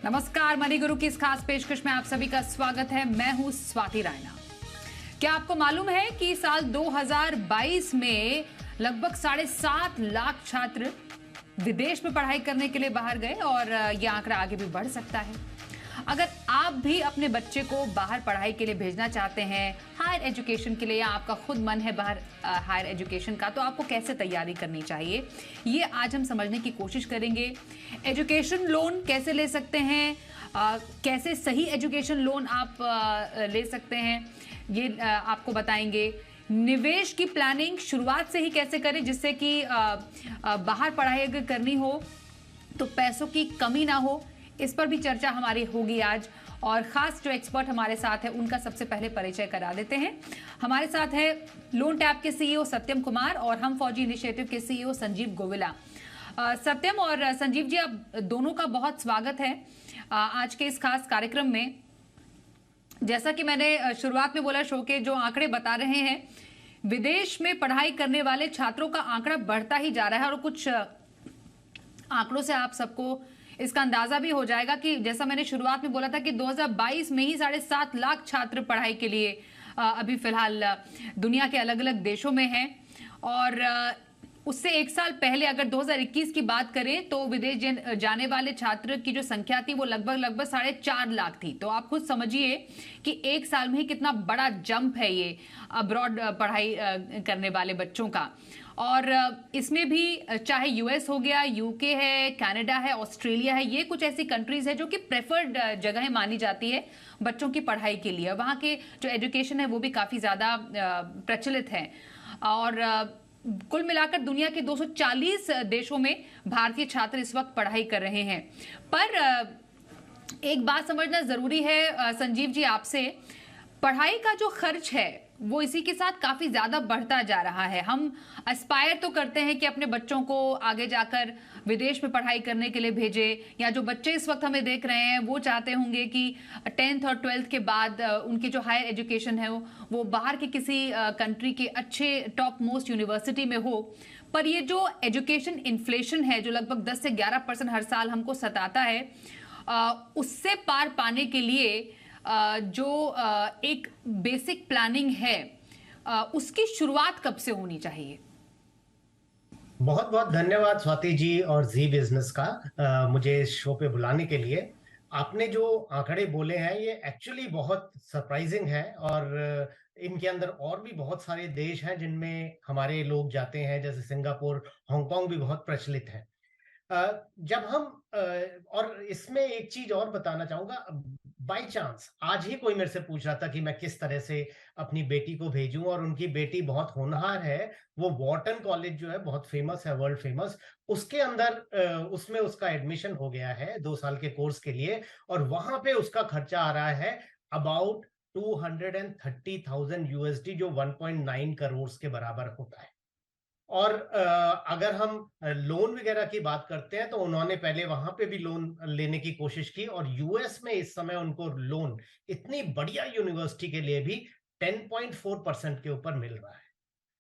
नमस्कार, मनी गुरु की इस खास पेशकश में आप सभी का स्वागत है। मैं हूं स्वाति रायना। क्या आपको मालूम है कि साल 2022 में लगभग 7.5 लाख छात्र विदेश में पढ़ाई करने के लिए बाहर गए और यह आंकड़ा आगे भी बढ़ सकता है। अगर आप भी अपने बच्चे को बाहर पढ़ाई के लिए भेजना चाहते हैं, हायर एजुकेशन के लिए, या आपका खुद मन है बाहर हायर एजुकेशन का, तो आपको कैसे तैयारी करनी चाहिए, ये आज हम समझने की कोशिश करेंगे। एजुकेशन लोन कैसे ले सकते हैं, कैसे सही एजुकेशन लोन आप ले सकते हैं, ये आपको बताएंगे। निवेश की प्लानिंग शुरुआत से ही कैसे करें जिससे कि बाहर पढ़ाई अगर करनी हो तो पैसों की कमी ना हो, इस पर भी चर्चा हमारी होगी आज। और खास जो एक्सपर्ट हमारे साथ है उनका सबसे पहले परिचय करा देते हैं। हमारे साथ है लोन टैप के सीईओ सत्यम कुमार और हम फौजी इनिशिएटिव के सीईओ संजीव गोविला। सत्यम और संजीव जी, आप दोनों का बहुत स्वागत है आज के इस खास कार्यक्रम में। जैसा कि मैंने शुरुआत में बोला, शो के जो आंकड़े बता रहे हैं, विदेश में पढ़ाई करने वाले छात्रों का आंकड़ा बढ़ता ही जा रहा है। और कुछ आंकड़ों से आप सबको इसका अंदाजा भी हो जाएगा कि जैसा मैंने शुरुआत में बोला था कि 2022 में ही 7.5 लाख छात्र पढ़ाई के लिए अभी फिलहाल दुनिया के अलग अलग देशों में हैं। और उससे एक साल पहले अगर 2021 की बात करें तो विदेश जाने वाले छात्र की जो संख्या थी वो लगभग 4.5 लाख थी। तो आप खुद समझिए कि एक साल में ही कितना बड़ा जंप है ये अब्रॉड पढ़ाई करने वाले बच्चों का। और इसमें भी चाहे यूएस हो गया, यूके है, कनाडा है, ऑस्ट्रेलिया है, ये कुछ ऐसी कंट्रीज है जो कि प्रेफर्ड जगह मानी जाती है बच्चों की पढ़ाई के लिए। वहाँ के जो एजुकेशन है वो भी काफ़ी ज़्यादा प्रचलित है। और कुल मिलाकर दुनिया के 240 देशों में भारतीय छात्र इस वक्त पढ़ाई कर रहे हैं। पर एक बात समझना ज़रूरी है संजीव जी आपसे, पढ़ाई का जो खर्च है वो इसी के साथ काफी ज्यादा बढ़ता जा रहा है। हम एस्पायर तो करते हैं कि अपने बच्चों को आगे जाकर विदेश में पढ़ाई करने के लिए भेजें, या जो बच्चे इस वक्त हमें देख रहे हैं वो चाहते होंगे कि 10th और 12th के बाद उनकी जो हायर एजुकेशन है वो बाहर के किसी कंट्री के अच्छे टॉप मोस्ट यूनिवर्सिटी में हो। पर ये जो एजुकेशन इन्फ्लेशन है जो लगभग 10 से 11% हर साल हमको सताता है, उससे पार पाने के लिए जो एक बेसिक प्लानिंग है उसकी शुरुआत कब से होनी चाहिए? बहुत बहुत धन्यवाद स्वाति जी और जी बिजनेस का मुझे इस शो पे बुलाने के लिए। आपने जो आंकड़े बोले हैं ये एक्चुअली बहुत सरप्राइजिंग है, और इनके अंदर और भी बहुत सारे देश हैं जिनमें हमारे लोग जाते हैं, जैसे सिंगापुर, हांगकांग भी बहुत प्रचलित है। जब हम और इसमें एक चीज और बताना चाहूंगा, बाय चांस आज ही कोई मेरे से पूछ रहा था कि मैं किस तरह से अपनी बेटी को भेजूं, और उनकी बेटी बहुत होनहार है। वो वॉर्टन कॉलेज जो है बहुत फेमस है, वर्ल्ड फेमस, उसके अंदर उसमें उसका एडमिशन हो गया है 2 साल के कोर्स के लिए, और वहां पे उसका खर्चा आ रहा है अबाउट 230,000 यूएसडी, जो 1.9 करोड़ के बराबर होता है। और अगर हम लोन वगैरह की बात करते हैं तो उन्होंने पहले वहां पे भी लोन लेने की कोशिश की, और यूएस में इस समय उनको लोन इतनी बढ़िया यूनिवर्सिटी के लिए भी 10.4% के ऊपर मिल रहा है।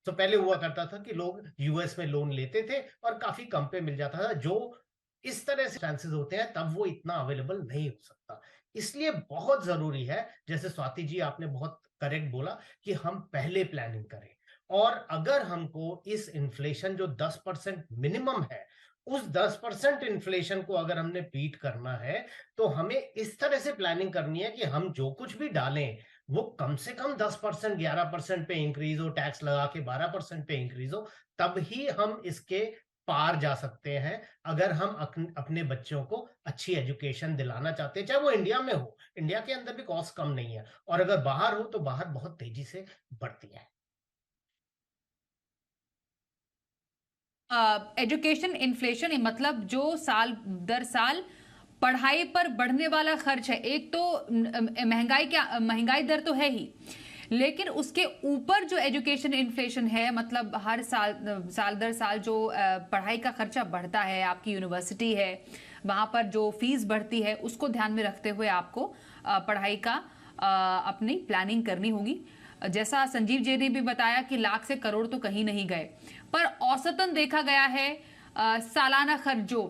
तो पहले हुआ करता था कि लोग यूएस में लोन लेते थे और काफी कम पे मिल जाता था, जो इस तरह से चांसेस होते हैं तब वो इतना अवेलेबल नहीं हो सकता। इसलिए बहुत जरूरी है, जैसे स्वाति जी आपने बहुत करेक्ट बोला, कि हम पहले प्लानिंग करें। और अगर हमको इस इन्फ्लेशन जो 10% मिनिमम है, उस 10% इन्फ्लेशन को अगर हमने बीट करना है तो हमें इस तरह से प्लानिंग करनी है कि हम जो कुछ भी डालें वो कम से कम 10% 11% पे इंक्रीज हो, टैक्स लगा के 12% पे इंक्रीज हो, तब ही हम इसके पार जा सकते हैं। अगर हम अपने बच्चों को अच्छी एजुकेशन दिलाना चाहते हैं, चाहे वो इंडिया में हो, इंडिया के अंदर भी कॉस्ट कम नहीं है, और अगर बाहर हो तो बाहर बहुत तेजी से बढ़ती है। एजुकेशन इन्फ्लेशन मतलब जो साल दर साल पढ़ाई पर बढ़ने वाला खर्च है। एक तो महंगाई दर तो है ही, लेकिन उसके ऊपर जो एजुकेशन इन्फ्लेशन है, मतलब हर साल दर साल जो पढ़ाई का खर्चा बढ़ता है, आपकी यूनिवर्सिटी है वहां पर जो फीस बढ़ती है, उसको ध्यान में रखते हुए आपको पढ़ाई का अपनी प्लानिंग करनी होगी। जैसा संजीव जी ने भी बताया कि लाख से करोड़ तो कहीं नहीं गए, पर औसतन देखा गया है सालाना खर्च जो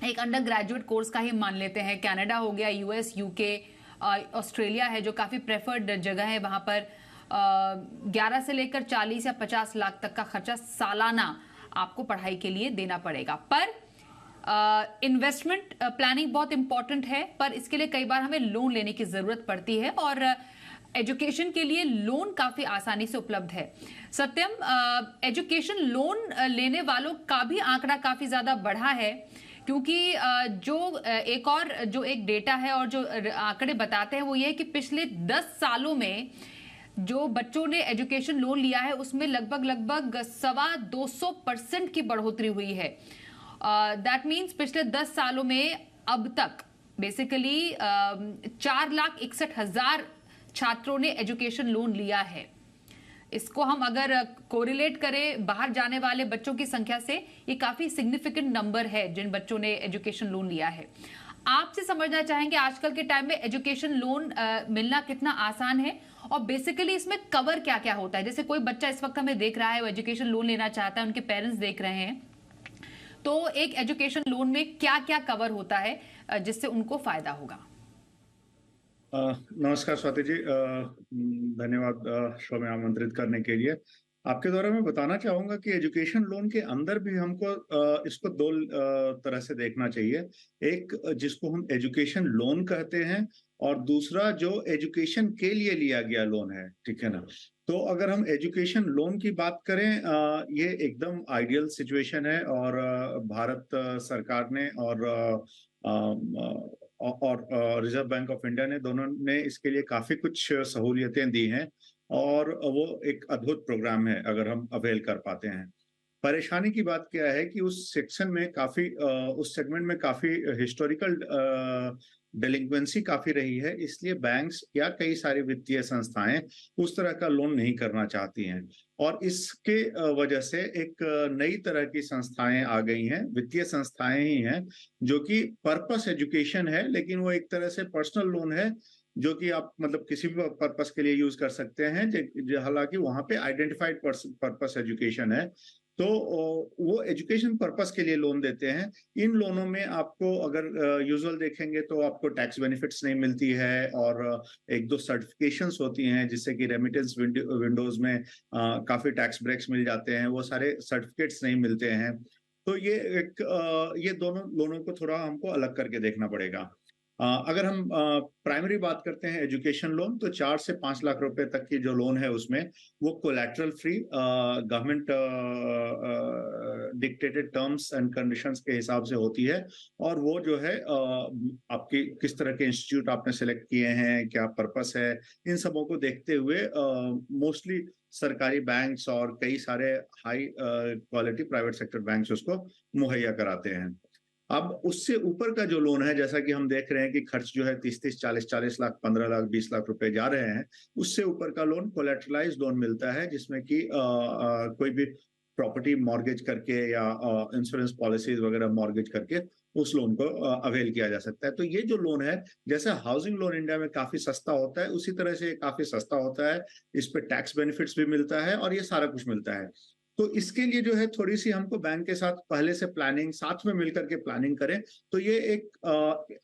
एक अंडर ग्रेजुएट कोर्स का ही मान लेते हैं, कनाडा हो गया, यूएस, यूके, ऑस्ट्रेलिया है जो काफ़ी प्रेफर्ड जगह है, वहाँ पर 11 से लेकर 40 या 50 लाख तक का खर्चा सालाना आपको पढ़ाई के लिए देना पड़ेगा। पर इन्वेस्टमेंट प्लानिंग बहुत इंपॉर्टेंट है, पर इसके लिए कई बार हमें लोन लेने की ज़रूरत पड़ती है और एजुकेशन के लिए लोन काफ़ी आसानी से उपलब्ध है। सत्यम, एजुकेशन लोन लेने वालों का भी आंकड़ा काफ़ी ज़्यादा बढ़ा है, क्योंकि जो एक डेटा है और जो आंकड़े बताते हैं वो ये है कि पिछले 10 सालों में जो बच्चों ने एजुकेशन लोन लिया है उसमें लगभग 225% की बढ़ोतरी हुई है। दैट मीन्स पिछले 10 सालों में अब तक बेसिकली 4,61,000 छात्रों ने एजुकेशन लोन लिया है। इसको हम अगर कोरिलेट करें बाहर जाने वाले बच्चों की संख्या से, ये काफी सिग्निफिकेंट नंबर है जिन बच्चों ने एजुकेशन लोन लिया है। आपसे समझना चाहेंगे आजकल के टाइम में एजुकेशन लोन मिलना कितना आसान है और बेसिकली इसमें कवर क्या क्या होता है। जैसे कोई बच्चा इस वक्त हमें देख रहा है, वो एजुकेशन लोन लेना चाहता है, उनके पेरेंट्स देख रहे हैं, तो एक एजुकेशन लोन में क्या क्या कवर होता है जिससे उनको फायदा होगा? नमस्कार स्वाति जी, धन्यवाद शो में आमंत्रित करने के लिए। आपके द्वारा मैं बताना चाहूंगा कि एजुकेशन लोन के अंदर भी हमको इसको दो तरह से देखना चाहिए। एक जिसको हम एजुकेशन लोन कहते हैं और दूसरा जो एजुकेशन के लिए लिया गया लोन है, ठीक है ना। तो अगर हम एजुकेशन लोन की बात करें, ये एकदम आइडियल सिचुएशन है और भारत सरकार ने और रिजर्व बैंक ऑफ इंडिया ने, दोनों ने इसके लिए काफी कुछ सहूलियतें दी हैं और वो एक अद्भुत प्रोग्राम है अगर हम अवेल कर पाते हैं। परेशानी की बात क्या है कि उस सेक्शन में उस सेगमेंट में काफी हिस्टोरिकल डेलिंक्वेंसी काफी रही है, इसलिए बैंक्स या कई सारी वित्तीय संस्थाएं उस तरह का लोन नहीं करना चाहती हैं और इसके वजह से एक नई तरह की संस्थाएं आ गई हैं, वित्तीय संस्थाएं ही हैं जो कि पर्पस एजुकेशन है, लेकिन वो एक तरह से पर्सनल लोन है जो कि आप मतलब किसी भी पर्पस के लिए यूज कर सकते हैं। हालांकि वहां पे आइडेंटिफाइड पर्पस एजुकेशन है, तो वो एजुकेशन पर्पस के लिए लोन देते हैं। इन लोनों में आपको अगर यूजुअल देखेंगे तो आपको टैक्स बेनिफिट्स नहीं मिलती है और एक दो सर्टिफिकेशंस होती हैं जिससे कि रेमिटेंस विंडोज में काफी टैक्स ब्रेक्स मिल जाते हैं, वो सारे सर्टिफिकेट्स नहीं मिलते हैं। तो ये दोनों लोनों को थोड़ा हमको अलग करके देखना पड़ेगा। अगर हम प्राइमरी बात करते हैं एजुकेशन लोन, तो 4 से 5 लाख रुपए तक की जो लोन है उसमें वो collateral free, government dictated terms and conditions के हिसाब से होती है और वो जो है आपकी किस तरह के इंस्टीट्यूट आपने सेलेक्ट किए हैं, क्या पर्पस है, इन सबों को देखते हुए मोस्टली सरकारी बैंक्स और कई सारे high quality private sector banks उसको मुहैया कराते हैं। अब उससे ऊपर का जो लोन है, जैसा कि हम देख रहे हैं कि खर्च जो है 30-30, 40-40 लाख, 15 लाख, 20 लाख रुपए जा रहे हैं, उससे ऊपर का लोन कोलैटरलाइज्ड लोन मिलता है जिसमें कि कोई भी प्रॉपर्टी मॉर्गेज करके या इंश्योरेंस पॉलिसीज वगैरह मॉर्गेज करके उस लोन को अवेल किया जा सकता है। तो ये जो लोन है, जैसे हाउसिंग लोन इंडिया में काफी सस्ता होता है, उसी तरह से काफी सस्ता होता है, इस पे टैक्स बेनिफिट्स भी मिलता है और ये सारा कुछ मिलता है। तो इसके लिए जो है थोड़ी सी हमको बैंक के साथ पहले से प्लानिंग, साथ में मिलकर के प्लानिंग करें तो ये एक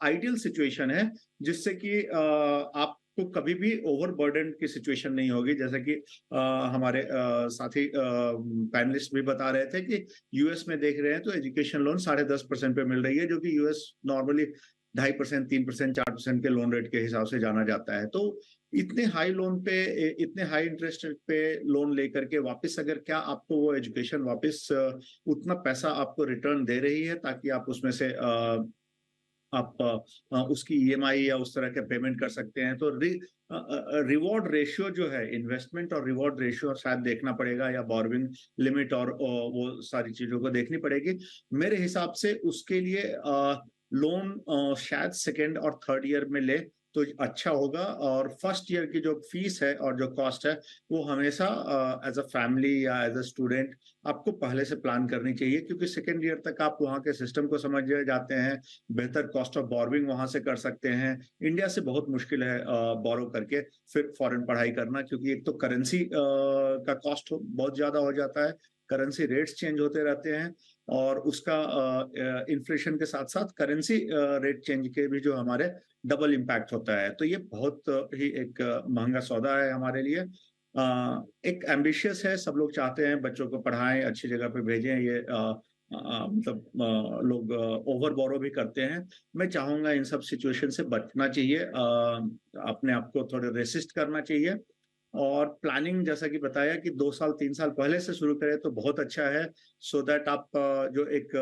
आइडियल सिचुएशन है जिससे कि आपको कभी भी ओवरबर्डन की सिचुएशन नहीं होगी। जैसे कि हमारे साथी पैनलिस्ट भी बता रहे थे कि यूएस में देख रहे हैं तो एजुकेशन लोन 10.5% पे मिल रही है, जो कि यूएस नॉर्मली 2.5%, 3%, 4% के लोन रेट के हिसाब से जाना जाता है। तो इतने हाई लोन पे, इतने हाई इंटरेस्ट रेट पे लोन लेकर के वापस अगर क्या आपको वो एजुकेशन वापस उतना पैसा आपको रिटर्न दे रही है ताकि आप उसमें से आप उसकी ईएमआई या उस तरह के पेमेंट कर सकते हैं, तो रिवॉर्ड रेशियो जो है, इन्वेस्टमेंट और रिवॉर्ड रेशियो शायद देखना पड़ेगा, या बोरोविंग लिमिट और वो सारी चीजों को देखनी पड़ेगी। मेरे हिसाब से उसके लिए लोन शायद सेकेंड और थर्ड ईयर में ले तो अच्छा होगा और फर्स्ट ईयर की जो फीस है और जो कॉस्ट है वो हमेशा एज अ फैमिली या एज अ स्टूडेंट आपको पहले से प्लान करनी चाहिए, क्योंकि सेकेंड ईयर तक आप वहाँ के सिस्टम को समझ जाते हैं, बेहतर कॉस्ट ऑफ बोरोविंग वहाँ से कर सकते हैं। इंडिया से बहुत मुश्किल है बोरो करके फिर फॉरेन पढ़ाई करना, क्योंकि एक तो करेंसी का कॉस्ट बहुत ज्यादा हो जाता है, करेंसी रेट्स चेंज होते रहते हैं और उसका इन्फ्लेशन के साथ साथ करेंसी रेट चेंज के भी जो हमारे डबल इम्पैक्ट होता है। तो ये बहुत ही एक महंगा सौदा है हमारे लिए। एक एम्बिशियस है, सब लोग चाहते हैं बच्चों को पढ़ाएं, अच्छी जगह पे भेजें। ये मतलब लोग ओवर बोरो भी करते हैं। मैं चाहूंगा इन सब सिचुएशन से बचना चाहिए, अपने आप को थोड़े रेसिस्ट करना चाहिए और प्लानिंग जैसा कि बताया कि 2 साल 3 साल पहले से शुरू करें तो बहुत अच्छा है, सो दैट आप जो एक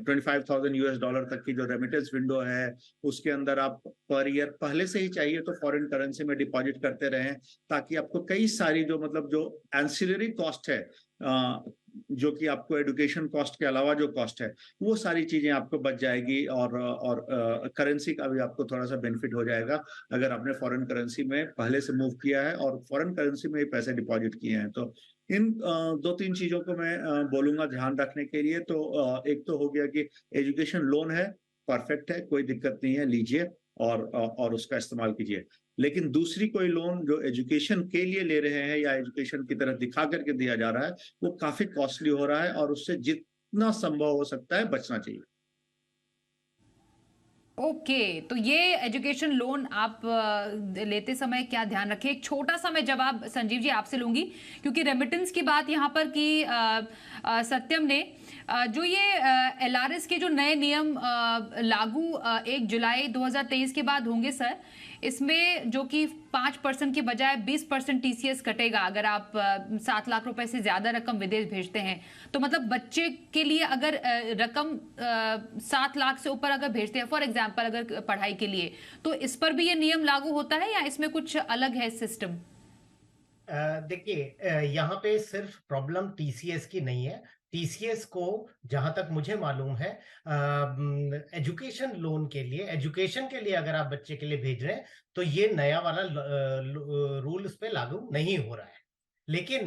$25,000 तक की जो रेमिटेंस विंडो है उसके अंदर आप पर ईयर पहले से ही चाहिए तो फॉरेन करेंसी में डिपॉजिट करते रहें, ताकि आपको कई सारी जो मतलब जो एंसिलरी कॉस्ट है, जो कि आपको एजुकेशन कॉस्ट के अलावा जो कॉस्ट है वो सारी चीजें आपको बच जाएगी और करेंसी का भी आपको थोड़ा सा बेनिफिट हो जाएगा अगर आपने फॉरेन करेंसी में पहले से मूव किया है और फॉरेन करेंसी में ही पैसे डिपॉजिट किए हैं। तो इन 2-3 चीजों को मैं बोलूंगा ध्यान रखने के लिए। तो एक तो हो गया कि एजुकेशन लोन है, परफेक्ट है, कोई दिक्कत नहीं है, लीजिए और उसका इस्तेमाल कीजिए। लेकिन दूसरी कोई लोन जो एजुकेशन के लिए ले रहे हैं या एजुकेशन की तरह दिखा करके दिया जा रहा है वो काफी कॉस्टली हो रहा है और उससे जितना संभव हो सकता है बचना चाहिए। ओके, तो ये एजुकेशन लोन आप लेते समय क्या ध्यान रखें? एक छोटा सा मैं जवाब संजीव जी आपसे लूंगी, क्योंकि रेमिटेंस की बात यहाँ पर की सत्यम ने। जो ये एलआरएस के जो नए नियम लागू 1 जुलाई 2023 के बाद होंगे सर, इसमें जो कि 5% के बजाय 20% टीसीएस कटेगा अगर आप 7 लाख रुपए से ज्यादा रकम विदेश भेजते हैं। तो मतलब बच्चे के लिए अगर रकम 7 लाख से ऊपर अगर भेजते हैं फॉर एग्जांपल अगर पढ़ाई के लिए, तो इस पर भी ये नियम लागू होता है या इसमें कुछ अलग है सिस्टम? देखिए, यहाँ पे सिर्फ प्रॉब्लम टीसीएस की नहीं है। टीसीएस को जहां तक मुझे मालूम है एजुकेशन लोन के लिए, एजुकेशन के लिए अगर आप बच्चे के लिए भेज रहे हैं तो ये नया वाला रूल उस पे लागू नहीं हो रहा है। लेकिन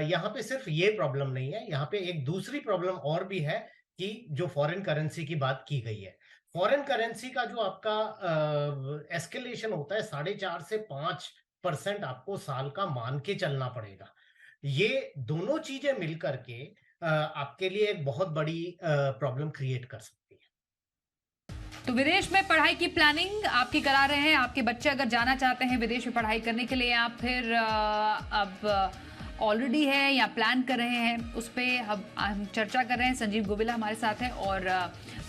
यहाँ पे सिर्फ ये प्रॉब्लम नहीं है, यहाँ पे एक दूसरी प्रॉब्लम और भी है कि जो फॉरेन करेंसी की बात की गई है, फॉरेन करेंसी का जो आपका एस्केलेशन होता है 4.5 से 5% आपको साल का मान के चलना पड़ेगा। ये दोनों चीजें मिलकर के आपके लिए एक बहुत बड़ी प्रॉब्लम क्रिएट कर सकती है। तो विदेश में पढ़ाई की प्लानिंग आपकी करा रहे हैं, आपके बच्चे अगर जाना चाहते हैं विदेश में पढ़ाई करने के लिए, आप फिर अब ऑलरेडी है या प्लान कर रहे हैं, उस पर हम चर्चा कर रहे हैं। संजीव गोविला हमारे साथ हैं और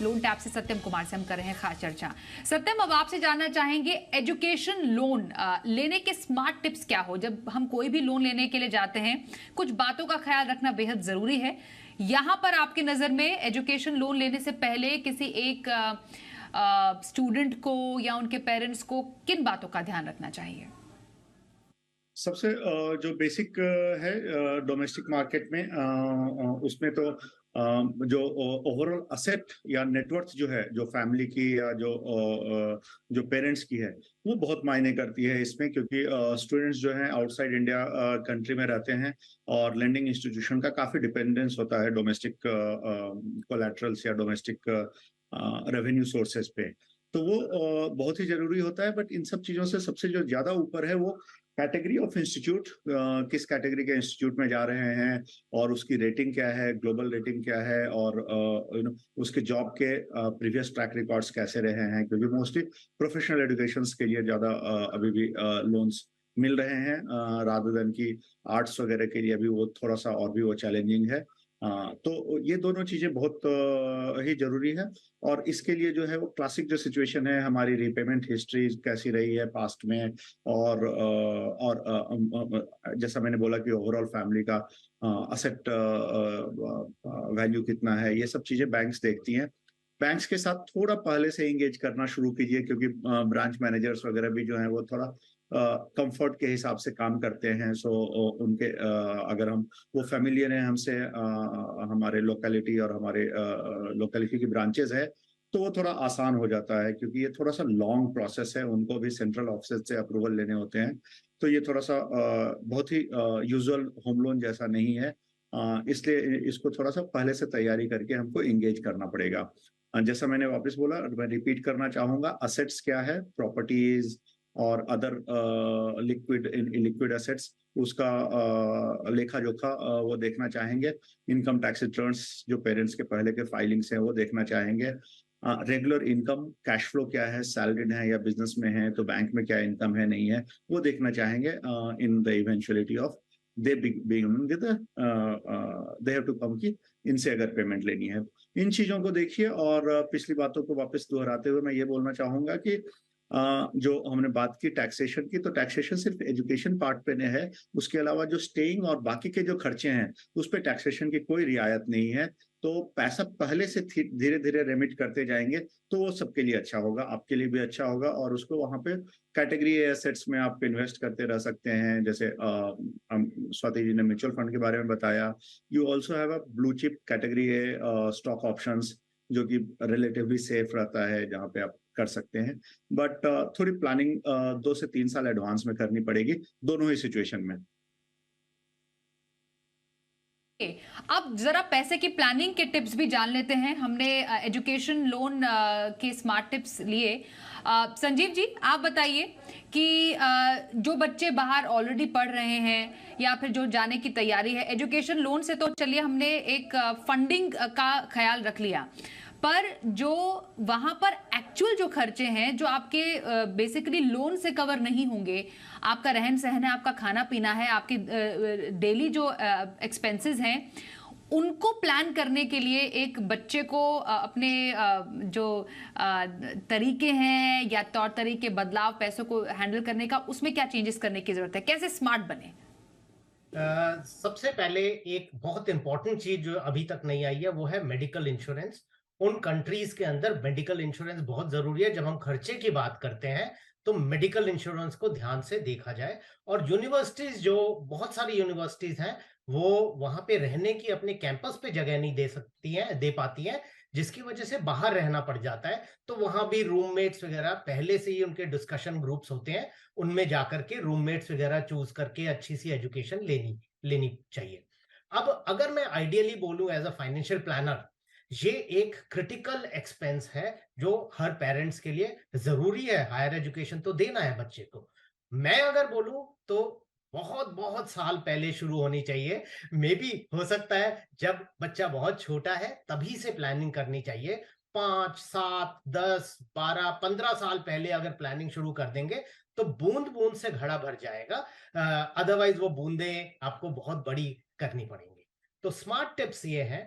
लोन टैप से सत्यम कुमार से हम कर रहे हैं खास चर्चा। सत्यम, अब आपसे जानना चाहेंगे एजुकेशन लोन लेने के स्मार्ट टिप्स क्या हो? जब हम कोई भी लोन लेने के लिए जाते हैं कुछ बातों का ख्याल रखना बेहद जरूरी है। यहाँ पर आपकी नजर में एजुकेशन लोन लेने से पहले किसी एक स्टूडेंट को या उनके पेरेंट्स को किन बातों का ध्यान रखना चाहिए? सबसे जो बेसिक है डोमेस्टिक मार्केट में, उसमें तो जो ओवरऑल असेट या नेटवर्थ जो है, जो फैमिली की या जो पेरेंट्स की है, वो बहुत मायने करती है इसमें, क्योंकि स्टूडेंट्स जो हैं आउटसाइड इंडिया कंट्री में रहते हैं और लेंडिंग इंस्टीट्यूशन का काफी डिपेंडेंस होता है डोमेस्टिक कोलैटरल्स या डोमेस्टिक रेवेन्यू सोर्सेज पे। तो वो बहुत ही जरूरी होता है। बट इन सब चीजों से सबसे जो ज्यादा ऊपर है वो कैटेगरी ऑफ इंस्टीट्यूट, किस कैटेगरी के इंस्टीट्यूट में जा रहे हैं और उसकी रेटिंग क्या है, ग्लोबल रेटिंग क्या है, और उसके जॉब के प्रीवियस ट्रैक रिकॉर्ड्स कैसे रहे हैं, क्योंकि मोस्टली प्रोफेशनल एजुकेशन के लिए ज्यादा अभी भी लोन्स मिल रहे हैं रादर देन की आर्ट्स वगैरह के लिए अभी वो थोड़ा सा और भी वो चैलेंजिंग है। तो ये दोनों चीजें बहुत ही जरूरी है। और इसके लिए जो है वो क्लासिक जो सिचुएशन है, हमारी रीपेमेंट हिस्ट्री कैसी रही है पास्ट में, और जैसा मैंने बोला कि ओवरऑल फैमिली का असेट वैल्यू कितना है, ये सब चीजें बैंक्स देखती हैं। बैंक्स के साथ थोड़ा पहले से एंगेज करना शुरू कीजिए, क्योंकि ब्रांच मैनेजर्स वगैरह भी जो है वो थोड़ा कंफर्ट के हिसाब से काम करते हैं। सो उनके अगर हम वो फैमिलियर हैं हमसे, हमारे लोकेलिटी और हमारे लोकेलिटी की ब्रांचेस है, तो वो थोड़ा आसान हो जाता है, क्योंकि ये थोड़ा सा लॉन्ग प्रोसेस है, उनको भी सेंट्रल ऑफिस से अप्रूवल लेने होते हैं। तो ये थोड़ा सा बहुत ही यूजुअल होम लोन जैसा नहीं है, इसलिए इसको थोड़ा सा पहले से तैयारी करके हमको एंगेज करना पड़ेगा। जैसा मैंने वापस बोला, मैं रिपीट करना चाहूंगा, असेट्स क्या है, प्रॉपर्टीज और अदर लिक्विड एसेट्स, उसका लेखा जोखा वो देखना चाहेंगे। इनकम टैक्स रिटर्न्स जो पेरेंट्स के पहले के फाइलिंग्स हैं वो देखना चाहेंगे। रेगुलर इनकम कैश फ्लो क्या है, सैलरीड है या बिजनेस में है तो बैंक में क्या इनकम है नहीं है वो देखना चाहेंगे। In the eventuality of they begin with they have to come की इनसे अगर पेमेंट लेनी है, इन चीजों को देखिए। और पिछली बातों को वापस दोहराते हुए मैं ये बोलना चाहूंगा कि जो हमने बात की टैक्सेशन की, तो टैक्सेशन सिर्फ एजुकेशन पार्ट पे नहीं है, उसके अलावा जो स्टेइंग और बाकी के जो खर्चे हैं उस पे टैक्सेशन की कोई रियायत नहीं है। तो पैसा पहले से धीरे धीरे रेमिट करते जाएंगे तो वो सबके लिए अच्छा होगा, आपके लिए भी अच्छा होगा। और उसको वहां पे कैटेगरी एसेट्स में आप इन्वेस्ट करते रह सकते हैं, जैसे स्वाति जी ने म्यूचुअल फंड के बारे में बताया। You also have a blue chip category stock options जो कि रिलेटिवली सेफ रहता है, जहाँ पे आप कर सकते हैं। बट थोड़ी प्लानिंग 2 से 3 साल एडवांस में करनी पड़ेगी दोनों ही सिचुएशन में। अब जरा पैसे की प्लानिंग के टिप्स भी जान लेते हैं। हमने एजुकेशन लोन के स्मार्ट टिप्स लिए। संजीव जी, आप बताइए कि जो बच्चे बाहर ऑलरेडी पढ़ रहे हैं या फिर जो जाने की तैयारी है, एजुकेशन लोन से तो चलिए हमने एक फंडिंग का ख्याल रख लिया, पर जो वहां पर एक्चुअल जो खर्चे हैं जो आपके बेसिकली लोन से कवर नहीं होंगे, आपका रहन सहन है, आपका खाना पीना है, आपके डेली जो एक्सपेंसेस हैं, उनको प्लान करने के लिए एक बच्चे को अपने जो तरीके हैं या तौर तरीके, बदलाव, पैसों को हैंडल करने का, उसमें क्या चेंजेस करने की जरूरत है, कैसे स्मार्ट बने? सबसे पहले एक बहुत इंपॉर्टेंट चीज जो अभी तक नहीं आई है वो है मेडिकल इंश्योरेंस। उन कंट्रीज के अंदर मेडिकल इंश्योरेंस बहुत जरूरी है। जब हम खर्चे की बात करते हैं तो मेडिकल इंश्योरेंस को ध्यान से देखा जाए। और यूनिवर्सिटीज, जो बहुत सारी यूनिवर्सिटीज हैं, वो वहां पे रहने की अपने कैंपस पे जगह नहीं दे पाती हैं, जिसकी वजह से बाहर रहना पड़ जाता है। तो वहां भी रूममेट्स वगैरह पहले से ही उनके डिस्कशन ग्रुप्स होते हैं, उनमें जाकर के रूममेट्स वगैरह चूज करके अच्छी सी एजुकेशन लेनी चाहिए। अब अगर मैं आइडियली बोलूं एज अ फाइनेंशियल प्लानर, ये एक क्रिटिकल एक्सपेंस है जो हर पेरेंट्स के लिए जरूरी है। हायर एजुकेशन तो देना है बच्चे को। मैं अगर बोलूं तो बहुत बहुत साल पहले शुरू होनी चाहिए। मे बी हो सकता है जब बच्चा बहुत छोटा है तभी से प्लानिंग करनी चाहिए। 5, 7, 10, 12, 15 साल पहले अगर प्लानिंग शुरू कर देंगे तो बूंद बूंद से घड़ा भर जाएगा। अदरवाइज वो बूंदें आपको बहुत बड़ी करनी पड़ेंगी। तो स्मार्ट टिप्स ये है,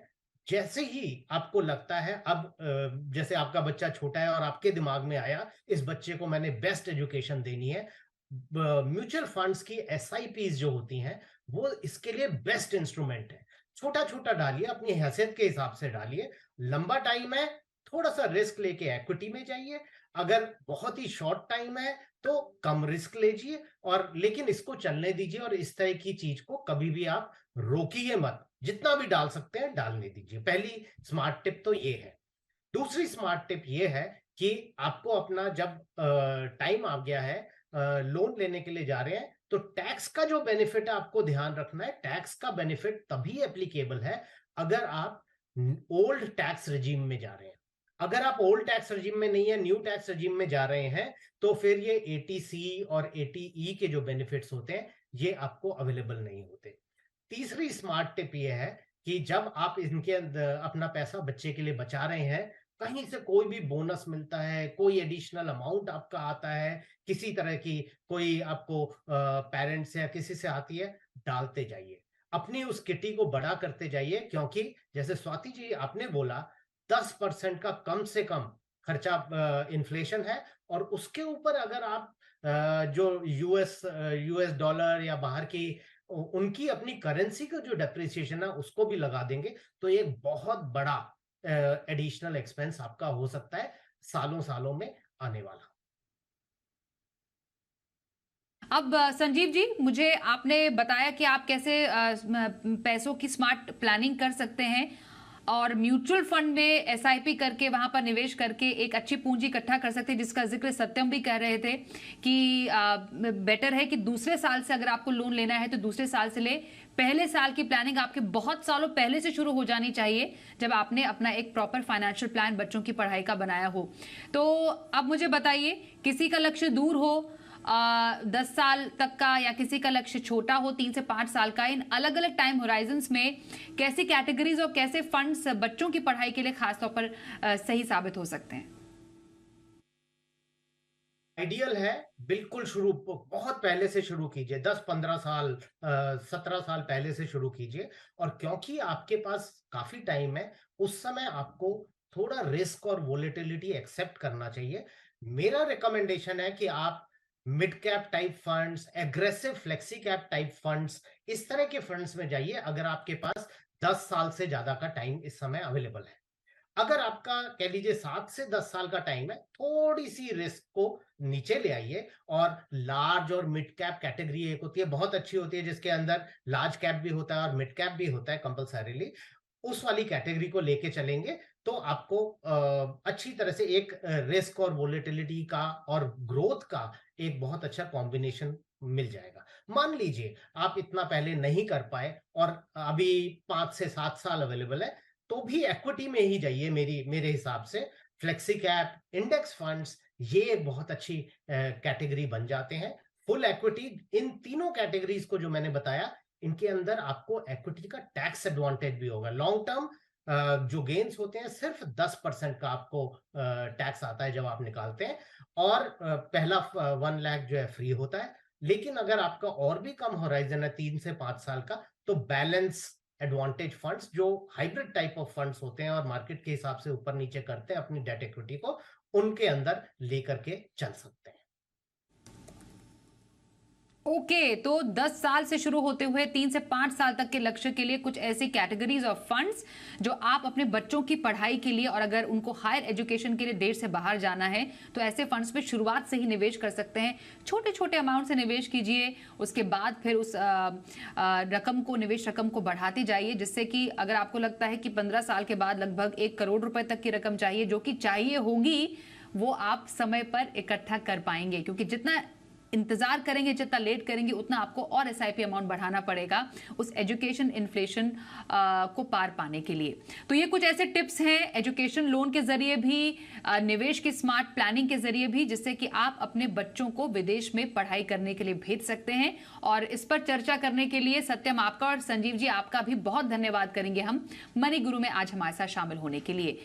जैसे ही आपको लगता है, अब जैसे आपका बच्चा छोटा है और आपके दिमाग में आया इस बच्चे को मैंने बेस्ट एजुकेशन देनी है, म्यूचुअल फंड्स की एसआईपीज जो होती हैं वो इसके लिए बेस्ट इंस्ट्रूमेंट है। छोटा छोटा डालिए, अपनी हैसियत के हिसाब से डालिए। लंबा टाइम है, थोड़ा सा रिस्क लेके इक्विटी में जाइए। अगर बहुत ही शॉर्ट टाइम है तो कम रिस्क लीजिए, और लेकिन इसको चलने दीजिए। और इस तरह की चीज को कभी भी आप रोकिए मत, जितना भी डाल सकते हैं डालने दीजिए। पहली स्मार्ट टिप तो ये है। दूसरी स्मार्ट टिप ये है कि आपको अपना, जब टाइम आ गया है, लोन लेने के लिए जा रहे हैं, तो टैक्स का जो बेनिफिट है आपको ध्यान रखना है। टैक्स का बेनिफिट तभी एप्लीकेबल है अगर आप ओल्ड टैक्स रजीम में जा रहे हैं। अगर आप ओल्ड टैक्स रजीम में नहीं है, न्यू टैक्स रजीम में जा रहे हैं, तो फिर ये 80C और 80E के जो बेनिफिट्स होते हैं ये आपको अवेलेबल नहीं होते। तीसरी स्मार्ट टिप ये है कि जब आप इनके अपना पैसा बच्चे के लिए बचा रहे हैं, कहीं से कोई भी बोनस मिलता है, कोई एडिशनल अमाउंट आपका आता है, किसी तरह की कोई आपको पेरेंट्स से या किसी से आती है, डालते जाइए। अपनी उस किटी को बड़ा करते जाइए, क्योंकि जैसे स्वाति जी आपने बोला 10% का कम से कम खर्चा इन्फ्लेशन है। और उसके ऊपर अगर आप जो यूएस डॉलर या बाहर की उनकी अपनी करेंसी का जो डेप्रिसिएशन है उसको भी लगा देंगे, तो एक बहुत बड़ा एडिशनल एक्सपेंस आपका हो सकता है सालों सालों में आने वाला। अब संजीव जी, मुझे आपने बताया कि आप कैसे पैसों की स्मार्ट प्लानिंग कर सकते हैं और म्यूचुअल फंड में एसआईपी करके वहां पर निवेश करके एक अच्छी पूंजी इकट्ठा कर सकते हैं, जिसका जिक्र सत्यम भी कह रहे थे कि बेटर है कि दूसरे साल से अगर आपको लोन लेना है तो दूसरे साल से ले। पहले साल की प्लानिंग आपके बहुत सालों पहले से शुरू हो जानी चाहिए, जब आपने अपना एक प्रॉपर फाइनेंशियल प्लान बच्चों की पढ़ाई का बनाया हो। तो अब मुझे बताइए, किसी का लक्ष्य दूर हो 10 साल तक का या किसी का लक्ष्य छोटा हो 3 से 5 साल का, इन अलग अलग टाइम होराइजन्स में कैसी कैटेगरीज और कैसे फंड्स बच्चों की पढ़ाई के लिए खासतौर पर सही साबित हो सकते हैं? आइडियल है, बिल्कुल शुरू बहुत पहले से शुरू कीजिए, 10-15 साल 17 साल पहले से शुरू कीजिए। और क्योंकि आपके पास काफी टाइम है, उस समय आपको थोड़ा रिस्क और वोलेटिलिटी एक्सेप्ट करना चाहिए। मेरा रिकमेंडेशन है कि आप mid cap type funds, aggressive flexi cap type funds, इस तरह के फंड्स में जाइए अगर आपके पास 10 साल से ज्यादा का टाइम इस समय अवेलेबल है। अगर आपका कह लीजिए 7 से 10 साल का टाइम है, थोड़ी सी रिस्क को नीचे ले आइए और लार्ज और मिड कैप कैटेगरी एक होती है, बहुत अच्छी होती है, जिसके अंदर लार्ज कैप भी होता है और मिड कैप भी होता है कंपल्सरीली। उस वाली कैटेगरी को लेके चलेंगे तो आपको अच्छी तरह से एक रिस्क और वोलेटिलिटी का और ग्रोथ का एक बहुत अच्छा कॉम्बिनेशन मिल जाएगा। मान लीजिए आप इतना पहले नहीं कर पाए और अभी 5 से 7 साल अवेलेबल है, तो भी इक्विटी में ही जाइए। मेरे हिसाब से फ्लेक्सी कैप, इंडेक्स फंड्स, ये एक बहुत अच्छी कैटेगरी बन जाते हैं। फुल इक्विटी, इन तीनों कैटेगरीज को जो मैंने बताया, इनके अंदर आपको इक्विटी का टैक्स एडवांटेज भी होगा। लॉन्ग टर्म जो गेन्स होते हैं सिर्फ 10% का आपको टैक्स आता है जब आप निकालते हैं, और पहला 1 लाख जो है फ्री होता है। लेकिन अगर आपका और भी कम होराइजन है 3 से 5 साल का, तो बैलेंस एडवांटेज फंड्स जो हाइब्रिड टाइप ऑफ फंड्स होते हैं और मार्केट के हिसाब से ऊपर नीचे करते हैं अपनी डेट इक्विटी को, उनके अंदर लेकर के चल सकते हैं। ओके, तो 10 साल से शुरू होते हुए 3 से 5 साल तक के लक्ष्य के लिए कुछ ऐसी कैटेगरीज ऑफ फंड्स जो आप अपने बच्चों की पढ़ाई के लिए और अगर उनको हायर एजुकेशन के लिए देश से बाहर जाना है तो ऐसे फंड्स पे शुरुआत से ही निवेश कर सकते हैं। छोटे छोटे अमाउंट से निवेश कीजिए, उसके बाद फिर उस निवेश रकम को बढ़ाते जाइए, जिससे कि अगर आपको लगता है कि 15 साल के बाद लगभग 1 करोड़ रुपए तक की रकम चाहिए, जो कि चाहिए होगी, वो आप समय पर इकट्ठा कर पाएंगे। क्योंकि जितना इंतजार करेंगे, जितना लेट करेंगे, उतना आपको और एसआईपी अमाउंट बढ़ाना पड़ेगा उस एजुकेशन इन्फ्लेशन को पार पाने के लिए। तो ये कुछ ऐसे टिप्स हैं एजुकेशन लोन के जरिए भी, निवेश की स्मार्ट प्लानिंग के जरिए भी, जिससे कि आप अपने बच्चों को विदेश में पढ़ाई करने के लिए भेज सकते हैं। और इस पर चर्चा करने के लिए सत्यम आपका और संजीव जी आपका भी बहुत धन्यवाद करेंगे हम मनी गुरु में आज हमारे साथ शामिल होने के लिए।